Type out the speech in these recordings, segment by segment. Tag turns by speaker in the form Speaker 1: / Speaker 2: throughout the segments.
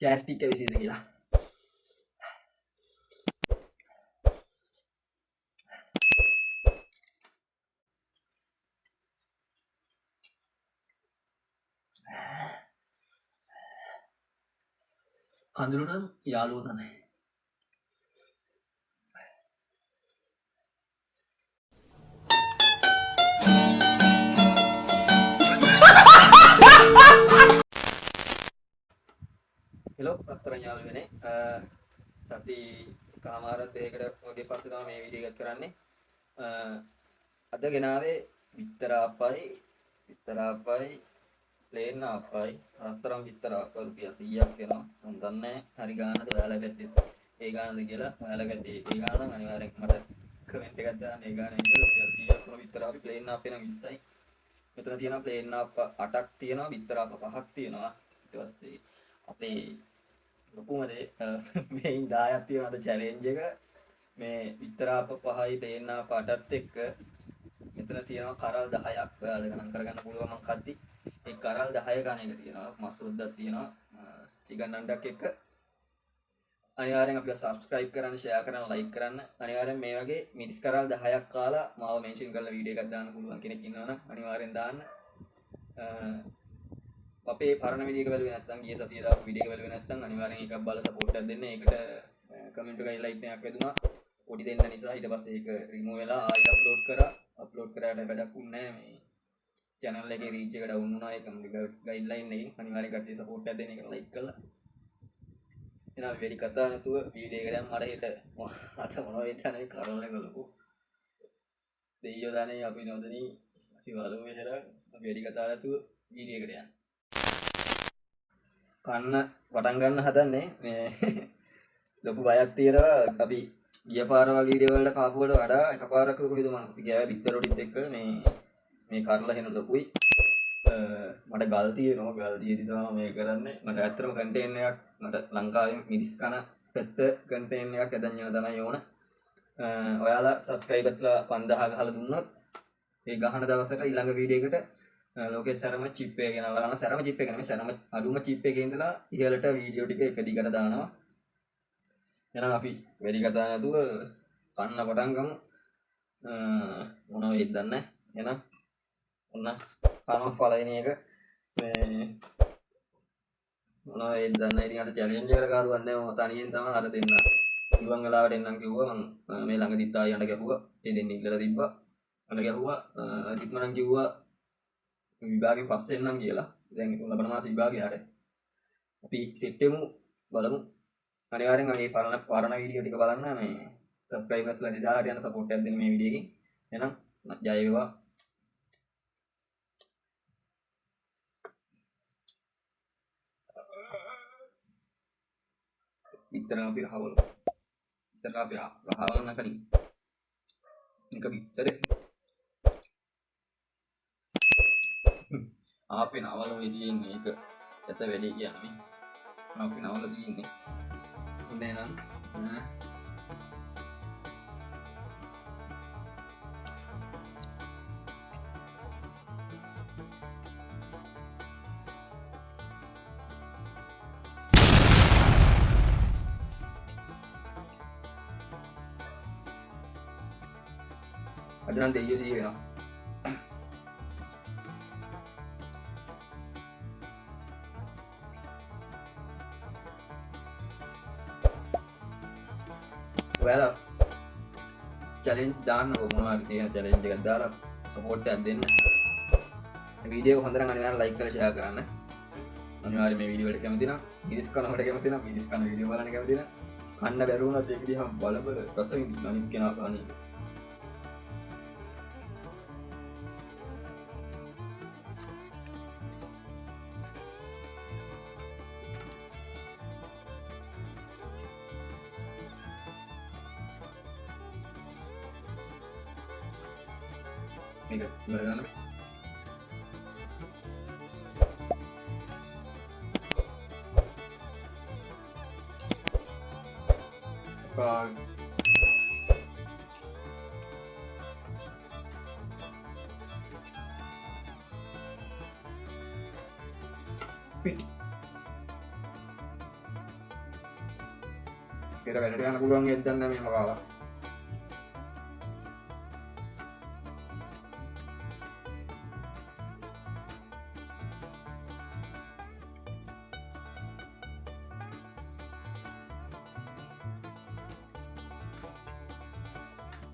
Speaker 1: ගෑස්ටික් ඇවිසිද කියලා. කඳුළු නම් යාළුවෝ තමයි. හෙලෝ අත්තරන් යාළුවනේ. සති කාමාරත් දෙකකට වගේ පස්සේ තමයි මේ වීඩියෝ එකක් කරන්නේ. අද ගෙනාවේ විතර අප්පයි ප්ලේන් අප්පයි අතරම් විතර අප්පයි රුපියල් 100ක් වෙනවා. මම දන්නේ හරි ගානද ඔයාලා පැත්තේ ඒ ගානද කියලා. ඔයාලා පැත්තේ ඒ ගාන නම් අනිවාර්යෙන් මට කමෙන්ට් එකක් දාන්න. ඒ ගාන ඉතින් රුපියල් 100ක් වුණා විතර අපි ප්ලේන් අප්පේ නම් 20යි. මෙතන තියෙනවා ප්ලේන් අප්ප 8ක් තියෙනවා විතර අප්ප 5ක් තියෙනවා. ඊට පස්සේ අපේ ලොකුම දේ මේන් 10ක් තියෙනවා චැලෙන්ජ් එක. මේ විතර අප්ප 5යි ප්ලේන් අප්ප 8ත් එක්ක මෙතන තියෙනවා කරල් 10ක්. ඔයාලා ගණන් කරගන්න පුළුවන් මං කද්දි. ඒ කරල් 10 ගණ එක තියෙනවා. මස් උද්දක් තියෙනවා. චිකන් අණ්ඩක් එක්ක. අනිවාර්යෙන් අපිව subscribe කරන්න, share කරන්න, like කරන්න. අනිවාර්යෙන් මේ වගේ මිරිස් කරල් 10ක් කාලා මාව mention කරලා වීඩියෝ එකක් දාන්න පුළුවන් කෙනෙක් ඉන්නවනම් අනිවාර්යෙන් දාන්න. අපේ පරණ වීඩියෝ එක බලුවේ නැත්නම් ගිය සතියේ දාපු වීඩියෝ එක බලුවේ නැත්නම් අනිවාර්යෙන් එකක් බලලා support එකක් දෙන්න. ඒකට comment එකයි like එකක් වැදුනා. පොඩි දෙන්න නිසා ඊට පස්සේ ඒක remove වෙලා ආයෙ upload කරා. අප්ලෝඩ් කරාට වැඩක් උන්නේ නැහැ. මේ channel එකේ reach එක down වුණා. ඒක guideline එකකින් අනිවාර්යෙන් කට්ටිය support එකක් දෙන එක like කරලා. එහෙනම් අපි වැඩි කතා නැතුව වීඩියෝ එකට යමු. මට හෙට අත මොනවා වෙච්ච නැහැ කරවල ගලපු. දෙයියෝ දන්නේ අපි නොදනී අපි වලු මෙහෙර අපි වැඩි කතා නැතුව වීඩියෝ එකට යන්න. කන්න පටන් ගන්න හදන්නේ මේ ලොකු බයක් තියෙනවා. අපි ගිය පාර වගේ වීඩියෝ වලට කාපුවට වඩා එකපාරක් කොහෙද මම ගියා බිත්තර රොටිත් එක්ක මේ කරලා හෙන ලොකුයි. මට ගල් තියෙනවා. ගල් දියේදී තමයි මේ කරන්නේ. මට ඇත්තටම කන්ටේනර් එකක් මට ලංකාවේ මිරිස් කන පැත්ත කන්ටේනර් එකක් හදන්න යන තමයි ඕන. ඔයාලා සබ්ස්ක්‍රයිබර්ස්ලා 5000 ගහලා දුන්නොත් ඒ ගහන දවසට ඊළඟ වීඩියෝ එකට ලෝකේ සරම චිප් එක ගෙනල්ලා ගන්න. සරම චිප් එක නෙමෙයි සරම අඩුම චිප් එකේ ඉඳලා ඉහළට වීඩියෝ ටික එක දිගට දානවා. එහෙනම් අපි වැඩි කතා නැතුව කන්න පටන් ගමු. මොනවා වෙයිද දන්නේ නැහැ. එහෙනම් ඔන්න කනවා පළවෙනි එක මේ මොනවා වෙයිද දන්නේ නැහැ. ඉතින් අර චැලෙන්ජ් එකට කාරුවක් නැහැ. මම තනියෙන් තමයි අර දෙන්න. ඉරුවන් වෙලාවට එන්නම් කිව්වා. මම මේ ළඟදිත් ආයෙ යන්න ගැහුවා. ඒ දෙන්නේ ඉල්ලලා තිබ්බා. අන්න ගැහුවා. ඉක්මනන් කිව්වා විභාගෙන් පස්සේ එන්නම් කියලා. දැන් ලබන මාස විභාගය ආරේ. අපි සෙට් වෙමු බලමු. අනිවාර්යෙන් මේ පරණ වීඩියෝ ටික බලන්න. මේ සබ්ස්ක්‍රයිබර්ස්ලා 2000ට යන සපෝට් එකක් දෙන්න මේ වීඩියෝ එකෙන්. එහෙනම් ජය වේවා. විතර අපි රහවල. විතර අපි රහවල නැකලින්. නික විතරේ. ආපේ නවල වෙදී ඉන්නේ ඒක ඇත වැඩි කියන්නේ. ආපේ නවල තියෙන්නේ. හොඳේ නම් අද නම් දෙයියෝ සී වෙනවා. ඔයාලා චැලෙන්ජ් දාන්න මොනවා හරි තියෙන චැලෙන්ජ් එකක් දාලා සපෝට් එකක් දෙන්න. වීඩියෝ එක හොඳ නම් අනිවාර්යෙන් ලයික් කරලා ෂෙයා කරන්න. අනිවාර්යෙන් මේ වීඩියෝ එකට කැමති නම් මිරිස් කනවට කැමති නම් මිරිස් කන වීඩියෝ බලන්න කැමති නම් කන්න බැරි වුණත් ඒක දිහා බල රස විඳින්න අනිත් කෙනා කන්නේ. මේක ඉවර ගන්න. කාඩ් පිටි ගෙට වැඩට යන්න පුළුවන් එද්දන්න මේම කාලා.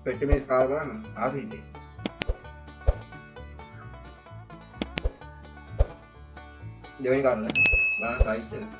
Speaker 1: පෙට්ටි මේස් කාල කරන්න ආසීතේ. දෙවෙනි කාරණ බලන්න සයිස් එක.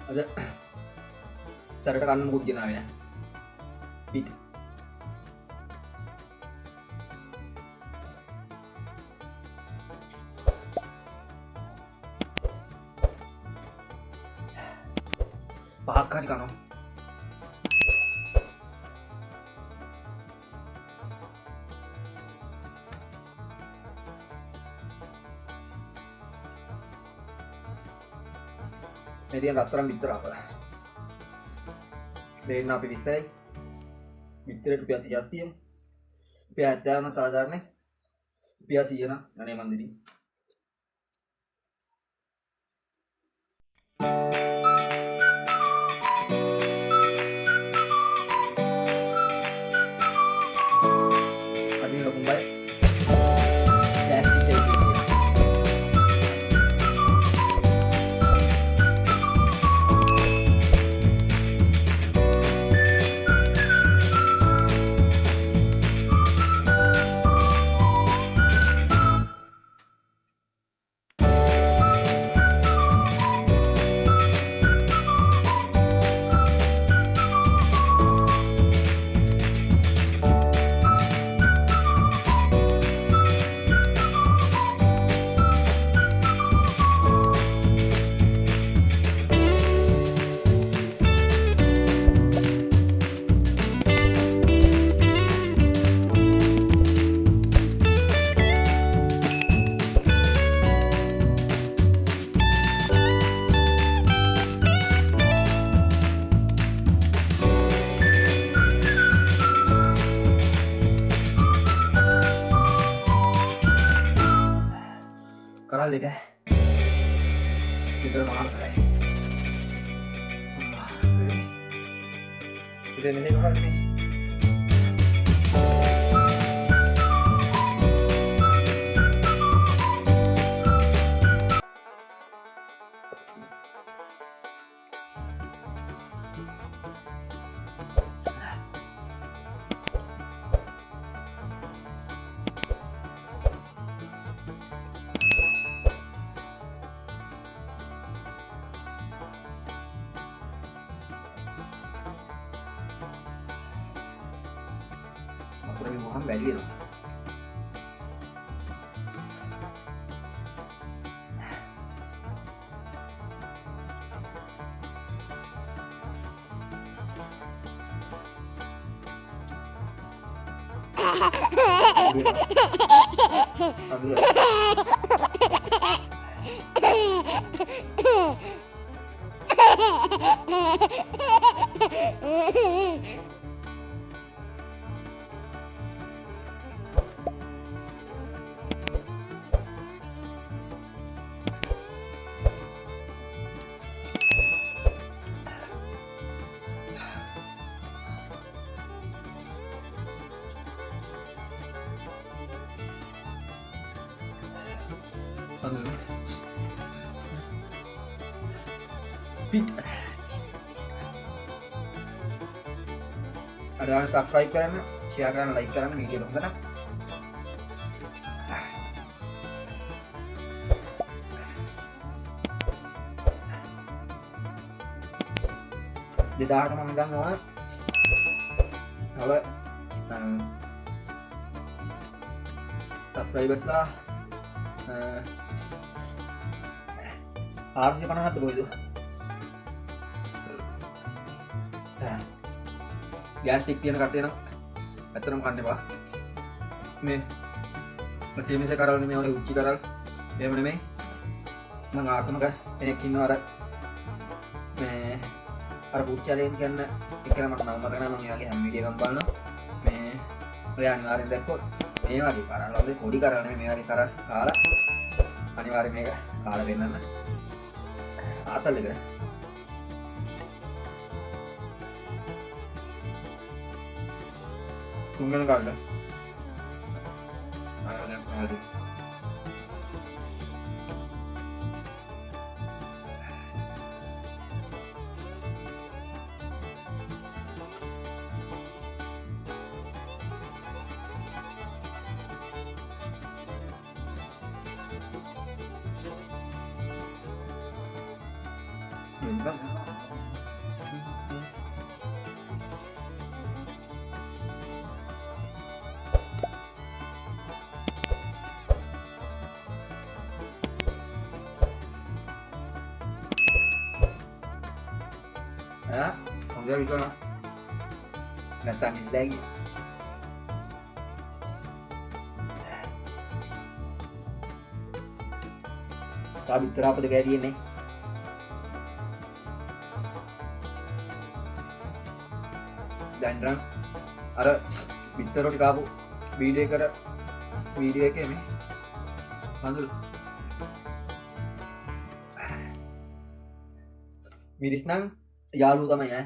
Speaker 1: අද සරට කන්න මුකුත් ගෙනාවේ නැහැ. පිට පහක් හරි කනවා. මේ තියෙන රත්තරන් බිත්තර අපල. දෙන්න අපි විස්තරයි. බිත්තරේ රුපියල් 30ක් තියෙනවා. රුපියල් 70 නම් සාධාරණයි. රුපියල් 100 නම් අනේ මන් දෙදී. අදින ලොකුම් බයි. කරල් දෙක විතර මහා කරයි. ඉතින් මෙතන කරන්නේ kurang bukan balik loh. Ada subscribe කරන්න, share කරන්න, like කරන්න, වීඩියෝ එක හොඳට 2000ට මම ගන්නවා තව සබ්ස්ක්‍රයිබර්ස්ලා 450ක්ද කොයිද ගෑස් ටික් තියෙන කට්ටිය නම් ඇත්තටම කන්න එපා මේ සීමිත කරවල නෙමෙයි ඔය උච්චි කරවල එහෙම නෙමෙයි මම ආසමක කෙනෙක් ඉන්නවා අර මේ අර පුච්චලෙන් කියන එකන මට නම් මතක නැහැ මම එයාගේ හැම වීඩියෝ එකක් බලනවා මේ ඔය අනිවාර්යෙන් දැක්කොත් මේ වගේ කරවල වල පොඩි කරවල නෙමෙයි මේ වගේ කරවල කාලා අනිවාර්යෙන් මේක කාලා දෙන්නන්න ආතල් එක තුන්වෙනි කාලේ ආයෙත් ya không ra đi con là tạm nhìn đây ta bị trap được cái gì này dan rang ada bitter roti kapu video එකේ මේ හඳුල් මිරිස් නම් යාළුවෝ තමයි ඈ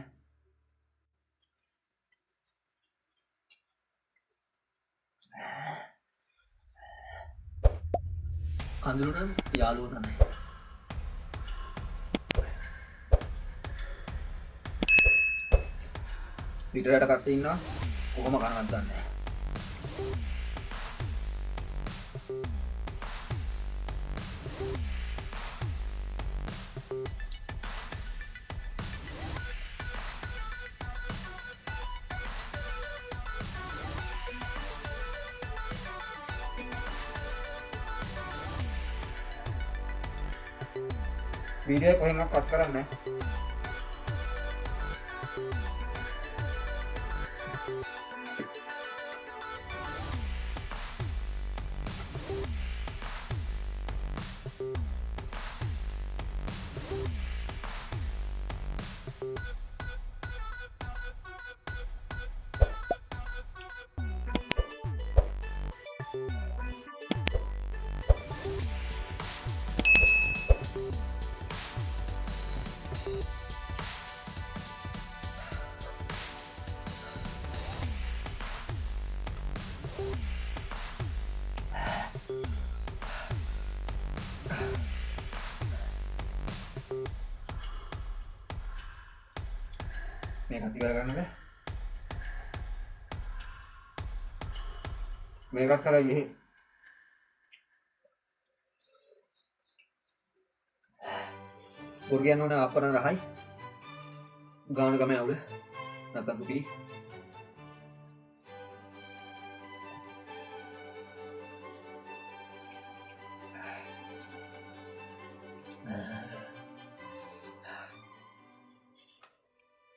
Speaker 1: කඳුළු නම් යාළුවෝ තමයි පිටරට කට්ටිය ඉන්නවා කොහොම කනවත් දන්නේ නැහැ video කොහෙන්වත් කට් කරන්නේ මේක ඉවර කරන්නද මේකත් කරා ගියේ බොර්ගයන් ඕන අපන රහයි ගාන ගම ඇවුල නැත්තම් තුපි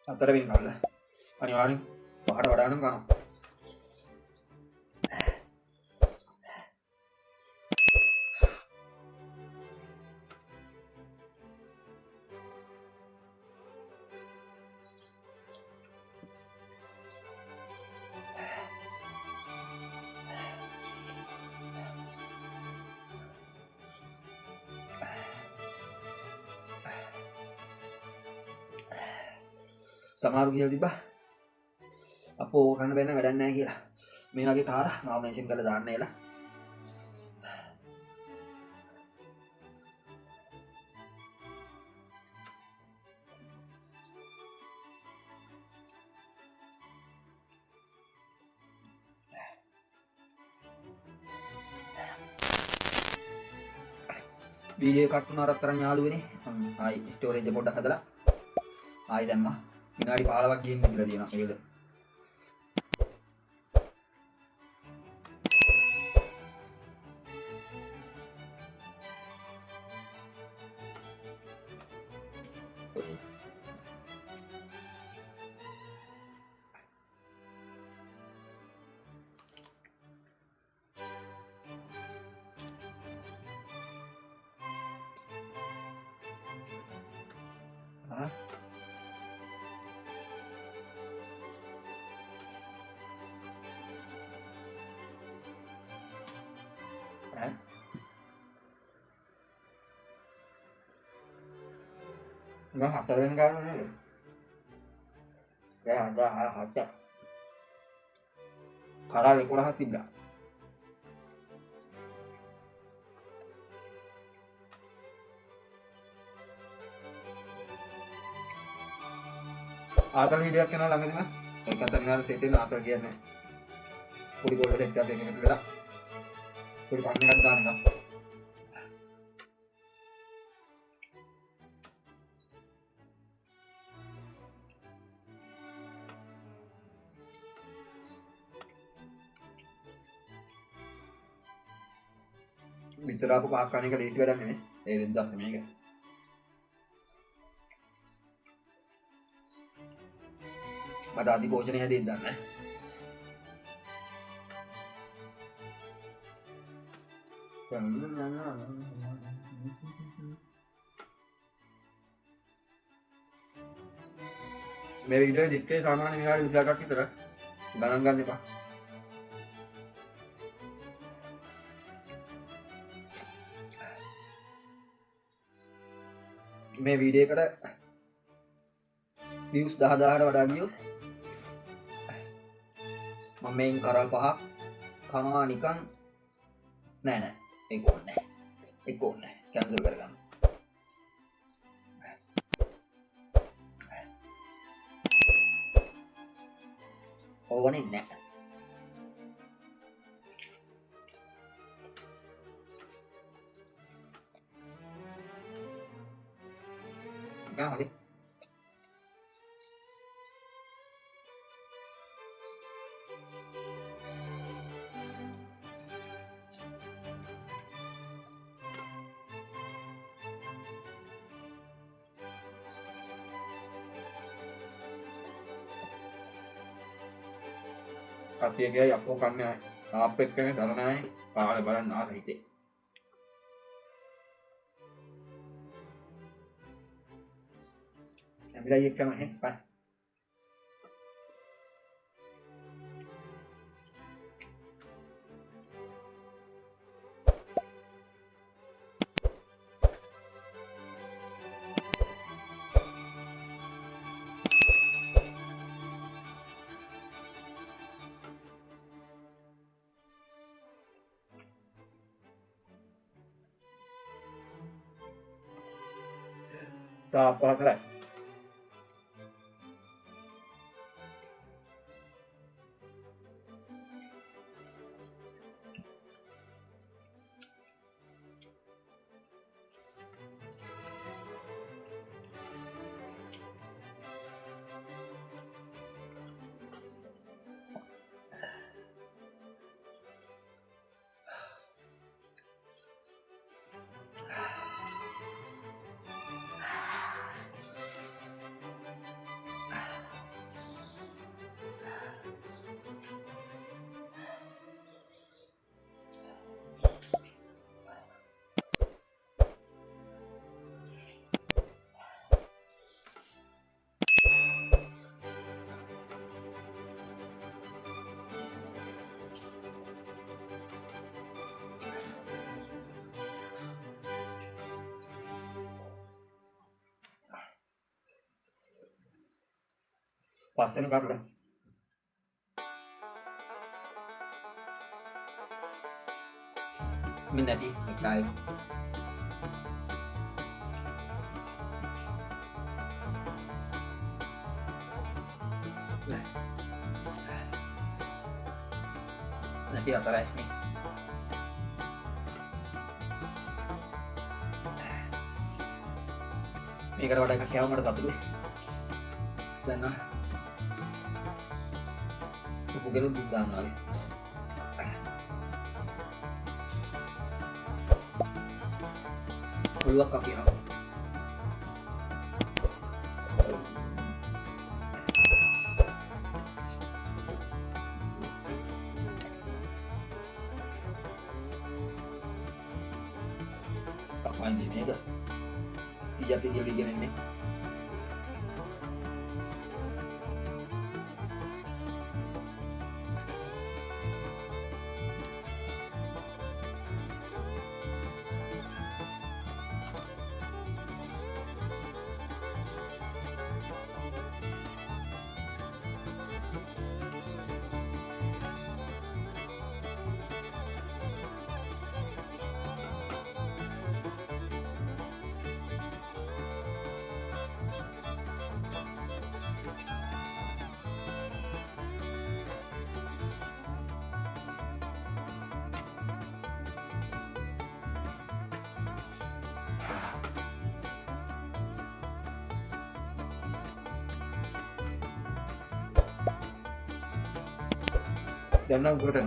Speaker 1: අතර වෙන්න කල්ල අනිවාර්යෙන් පහට වඩා නම් කනවා සමහරු කියලා තිබ්බා අපෝ කන්න බැන්න වැඩක් නැහැ කියලා මේ වගේ කාලා මම මෙන්ෂන් කරලා දාන්න එලා වීඩියෝ කට් වුණා රත්තරන් යාළුවනේ ආයි ස්ටෝරේජ් එක පොඩ්ඩක් හදලා ආයි දැම්මා විනාඩි 15ක් ගිහින් ඉඳලා තියෙනවා මේකද. Hah? Hah? Nó học từ bên cao nữa. Cái học ra học chắc. Khara cũng đã tìm được. ආතල් වීඩියෝක් කරනවා ළඟදීම ඒක අතර ගන්න සෙට් වෙන ආතල් කියන්නේ පොඩි ගෝල්ඩ් සෙට් එකක් එකකට වෙලා පොඩි පන්න එකක් දාන්න එක විතර අපු පහක් කන එක ලේසි වැඩක් නෙමෙයි ඒ 2000 මේක මට අධි පෝෂණය හැදෙන්න දන්නේ මේ වීඩියෝ ඩිස්කේ සාමාන්‍ය විනාඩි 26ක් විතර ගණන් ගන්න එපා මේ වීඩියෝ එකට views 10000ට වඩා ගියොත් මම මේන් කරල් පහක් කනවා නිකන් නෑ ඒක ඕනේ කැන්සල් කරගන්න ඕවනේ නෑ ගාමලි කතියගේ අපෝ කන්නේ ආප් එක්කනේ දරණයි පාර බලන්න ආස හිතේ කැමරා එක්කම බයි apa keren පස්සෙන් කරලා මිනිත්ටි එකයි නැටි අතරයි නේ මේකට වඩා එකක් කෑව මට සතුටුයි දැන් උපුගෙන දුක් දානවා වගේ. ඔළුවක් කපිනවා. Kapan ini enggak? Siap tinggal di ini. Dan now gue udah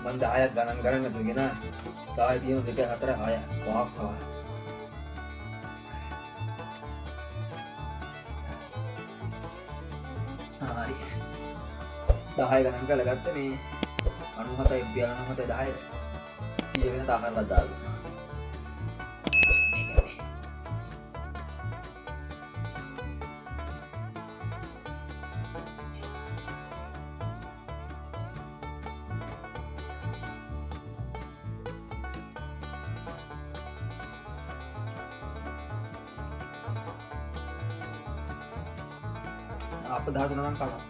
Speaker 1: Mandaya ganang-ganang na bigyan na. Kahit yung bigyan atara kaya. Waka. Hari. Dahay ganang ka lagat ni. Ano hatay biyan ano hatay dahay. Siya na takar ladal. Apa dah tu orang kalah.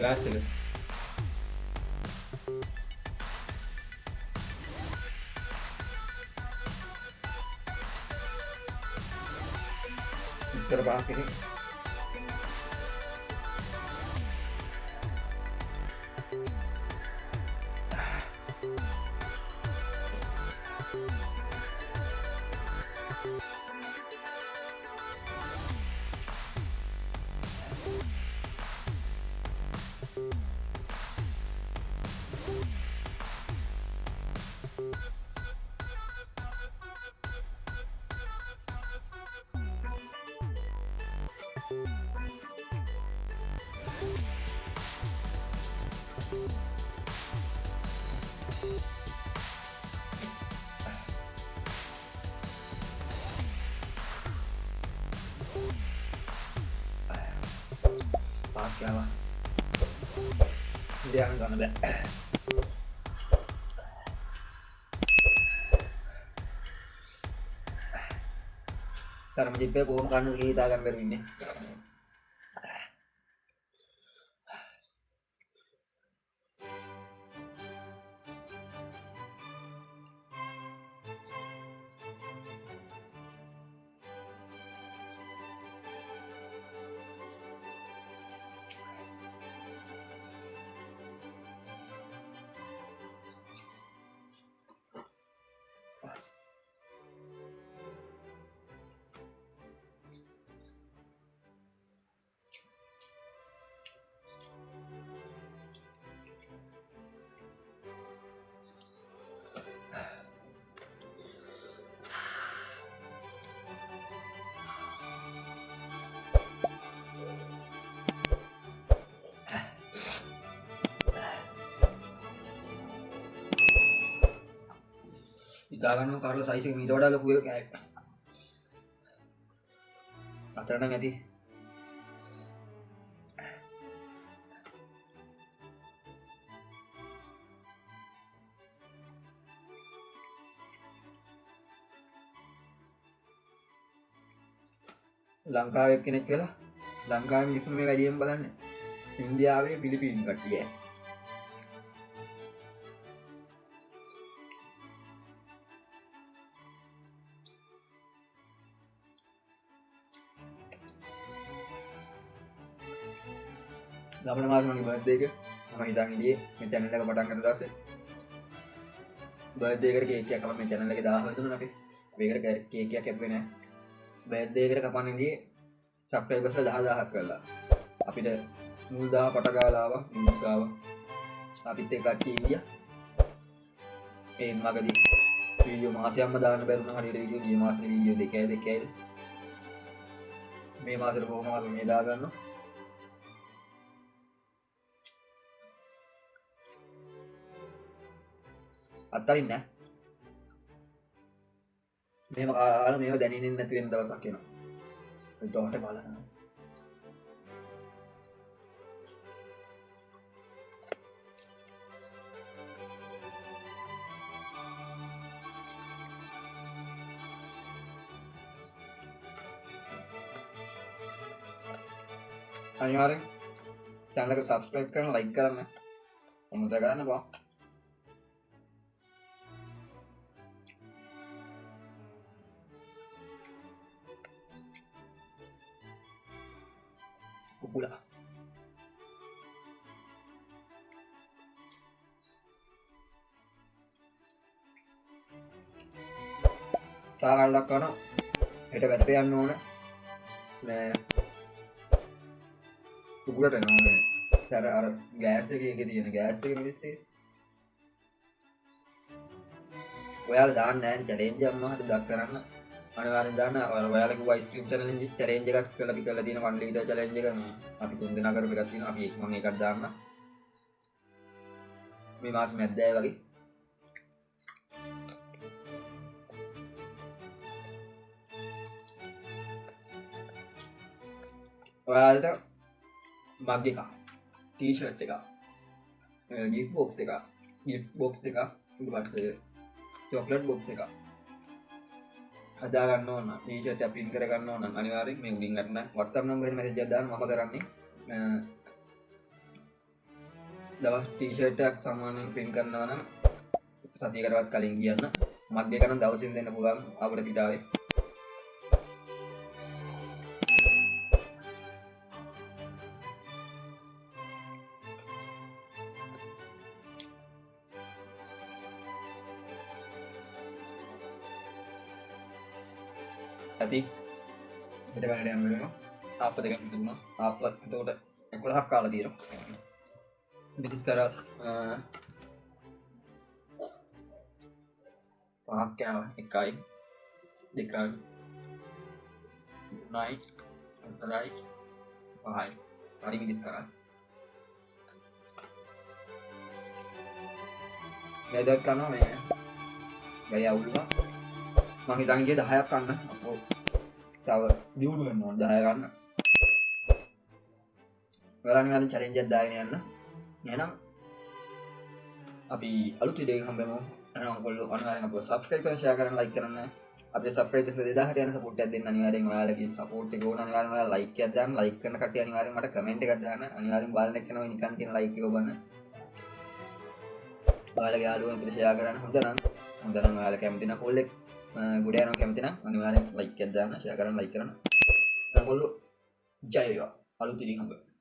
Speaker 1: Gracias. Terbang ini. Pakai apa? Dia kan ada. Cara menjepit pohon kanu kita akan bermini. ගාගන්න කාර්ල size එක මීට වඩා ලොකු එක කෑක් අතරට නම් ඇති ලංකාවේ කෙනෙක් කියලා ලංකාවේ මිනිස්සු මේ වැඩියෙන් බලන්නේ ඉන්දියාවේ පිලිපීන් කට්ටිය ලබන මාසේ මගේ බර්ත්ඩේ එක මම හිතන් හිටියේ මේ channel එක පටන් ගත්ත දවසේ බර්ත්ඩේ එකට කේක් එකක් අපේ channel එකේ 1000 දුන්නා අපි මේකට කේක් එකක් කැපුවේ නැහැ බර්ත්ඩේ එකට කපන්න ඉඳී subscribers 10000ක් කරලා අපිට මුල් 1000 පට ගාලා ආවා මිනිස් ආවා අපිත් එක්ක කට්ටිය ඉන්දියා ඒ මගදී වීඩියෝ මාසයක්ම දාන්න බැරුණා හරියට වීඩියෝ ගිය මාසේ වීඩියෝ දෙකයි මේ මාසෙට කොහොමද මේ දා ගන්නවා අත්තරින් නෑ මේව කාලා මේව දැනෙන්නේ නැති වෙන දවසක් එනවා එතකොට බලන්න අනිවාර්යෙන් channel එක subscribe කරන්න like කරන්න මොකද ගන්න බා pula තාගල්ලක් කරන හෙට වැටට යන්න ඕන නෑ උගුරට නෝන සැර අර ගෑස් එක තියෙන ගෑස් එක මිනිස්සේ ඔයාලා දාන්න නෑනේ චැලෙන්ජ් එකක් මොනවද දක් කරන්න අනිවාර්යෙන් දාන්න ඔයාලා කිව්වා අයිස්ක්‍රීම් චැලෙන්ජ් එකක් කරලා අපි කරලා තියෙන 1 ලීටර් චැලෙන්ජ් එක මේ අපි 3 දෙනා කරපු එකක් තියෙනවා අපි මම ඒකත් දාන්න මේ මාස මැද්දේ වගේ ඔයාලට මග් එකක් ටී-ෂර්ට් එකක් ගිෆ්ට් බොක්ස් එකක් ඊට පස්සේ චොක්ලට් බොක්ස් එකක් හදා ගන්න ඕන ටී-ෂර්ට් එක print කර ගන්න ඕන අනිවාර්යෙන් මේ උඩින් ගන්න WhatsApp number එකට message එකක් දාන්න මම කරන්නේ දවස් ටී-ෂර්ට් එකක් සාමාන්‍යයෙන් print කරනවා නම් සතියකටවත් කලින් කියන්න මග් එක නම් දවසින් දෙන්න පුළුවන් අපිට පිටාවේ ඇති හිට ගන්නට යන්න වෙනවා ආප්ප දෙකක් තිබුණා ආප්ප එතකොට 11ක් කාලා තියෙනවා මිනිස් කරා පහක් යනවා එකයි දෙකයි 9 හතරයි පහයි හරි මිනිස් කරා මේ දෙක කරනවා මේ ගලිය අවුලුවා මම හිතන් ගියේ 10ක් ගන්න අපෝ තව දියුණු වෙන්න ඕන 10 ගන්න ගලන් චැලෙන්ජ් එකක් දාගෙන යන්න එහෙනම් අපි අලුත් වීඩියෝ එකක් හම්බෙමු එහෙනම් ඔයගොල්ලෝ අනිවාර්යෙන් අපිව subscribe කරන්න share කරන්න like කරන්න අපේ subscribers 2000ට යන support එකක් දෙන්න අනිවාර්යෙන් ඔයාලගේ support එක ඕන අනිවාර්යෙන් ඔයාලා like එකක් දාන්න like කරන කට්ටිය අනිවාර්යෙන් මට comment එකක් දාන්න අනිවාර්යෙන් බලන්න එක්කනවා නිකන් කියන like එක ඔබන්න ඔයාලගේ යාළුවන්ට share කරන්න හොඳ නම් ඔයාලා කැමති නම් කෝල් එක ගුඩ යනවා කැමති නම් අනිවාර්යෙන් like එකක් දාන්න share කරන්න like කරන්න. ඔයගොල්ලෝ ජය වේවා අලුත් වීඩියෝ හම්බෙමු.